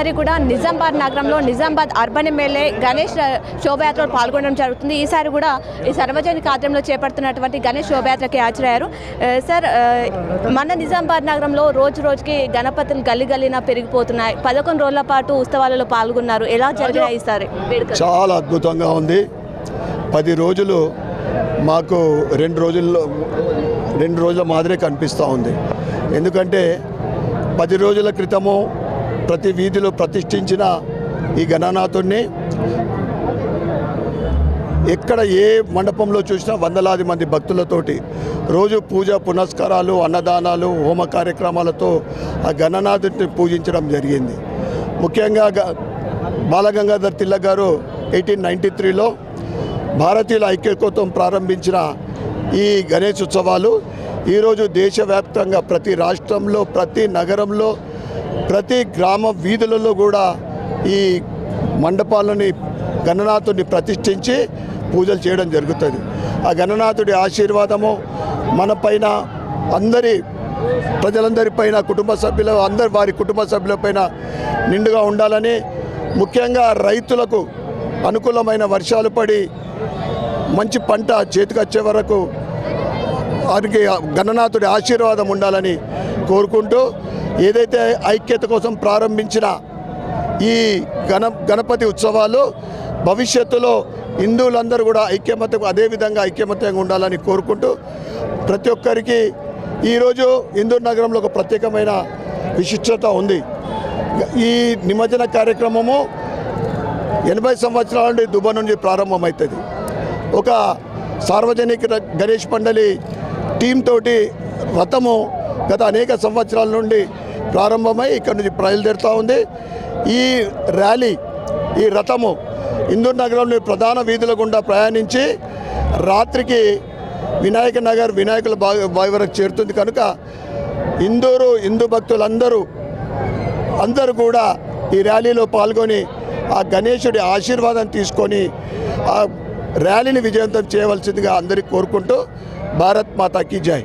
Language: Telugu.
కూడా నిజామాబాద్ నగరంలో నిజామాబాద్ అర్బన్ ఎమ్మెల్యే గణేష్ శోభయాత్రలో పాల్గొనడం జరుగుతుంది. ఈసారి కూడా ఈ సార్వజనిక ఆధ్వర్యంలో చేపడుతున్నటువంటి గణేష్ శోభయాత్రకి హాజరయ్యారు. సార్, మన నిజామాబాద్ నగరంలో రోజు రోజుకి గణపతులు గల్లి గల్లిన పెరిగిపోతున్నాయి. 11 రోజుల పాటు ఉత్సవాలలో పాల్గొన్నారు. ఎలా జరిగాయి ఈసారి? చాలా అద్భుతంగా ఉంది. 10 రోజులు మాకు 2 రోజుల మాదిరే కనిపిస్తూ ఉంది. ఎందుకంటే 10 రోజుల క్రితము ప్రతి వీధిలో ప్రతిష్ఠించిన ఈ గణనాథుడిని ఎక్కడ ఏ మండపంలో చూసినా వందలాది మంది భక్తులతోటి రోజు పూజ పునస్కారాలు, అన్నదానాలు, హోమ కార్యక్రమాలతో ఆ గణనాథుడిని పూజించడం జరిగింది. ముఖ్యంగా బాలగంగాధర్ తిలక్ గారు 1893లో భారతీయుల ఐక్యత్వం ప్రారంభించిన ఈ గణేష్ ఉత్సవాలు ఈరోజు దేశవ్యాప్తంగా ప్రతి రాష్ట్రంలో, ప్రతి నగరంలో, ప్రతి గ్రామ వీధులలో కూడా ఈ మండపాలని గణనాథుడిని ప్రతిష్ఠించి పూజలు చేయడం జరుగుతుంది. ఆ గణనాథుడి ఆశీర్వాదము మన పైన, ప్రజలందరి పైన, వారి కుటుంబ సభ్యులపైన నిండుగా ఉండాలని, ముఖ్యంగా రైతులకు అనుకూలమైన వర్షాలు పడి మంచి పంట చేతికి వచ్చే వరకు వారికి గణనాథుడి ఆశీర్వాదం ఉండాలని కోరుకుంటూ, ఏదైతే ఐక్యత కోసం ప్రారంభించిన ఈ గణపతి ఉత్సవాలు భవిష్యత్తులో హిందువులందరూ కూడా అదేవిధంగా ఐక్యమత్యంగా ఉండాలని కోరుకుంటూ, ప్రతి ఒక్కరికి ఈరోజు ఇందూరు నగరంలో ఒక ప్రత్యేకమైన విశిష్టత ఉంది. ఈ నిమజ్జన కార్యక్రమము 80 సంవత్సరాల నుండి దుబ్బ నుంచి ప్రారంభమవుతుంది. ఒక సార్వజనిక గణేష్ మండలి టీం తోటి రథము గత అనేక సంవత్సరాల నుండి ప్రారంభమై ఇక్కడ నుంచి బయలుదేరుతూ ఉంది. ఈ ర్యాలీ, ఈ రథము ఇందూరు నగరంలో ప్రధాన వీధుల గుండా ప్రయాణించి రాత్రికి వినాయక నగర్, వినాయకుల బావి వరకు చేరుతుంది. కనుక హిందూ భక్తులందరూ కూడా ఈ ర్యాలీలో పాల్గొని ఆ గణేశుడి ఆశీర్వాదం తీసుకొని ఆ ర్యాలీని విజయవంతం చేయవలసిందిగా అందరికీ కోరుకుంటూ, భారత్ మాతాకి జై.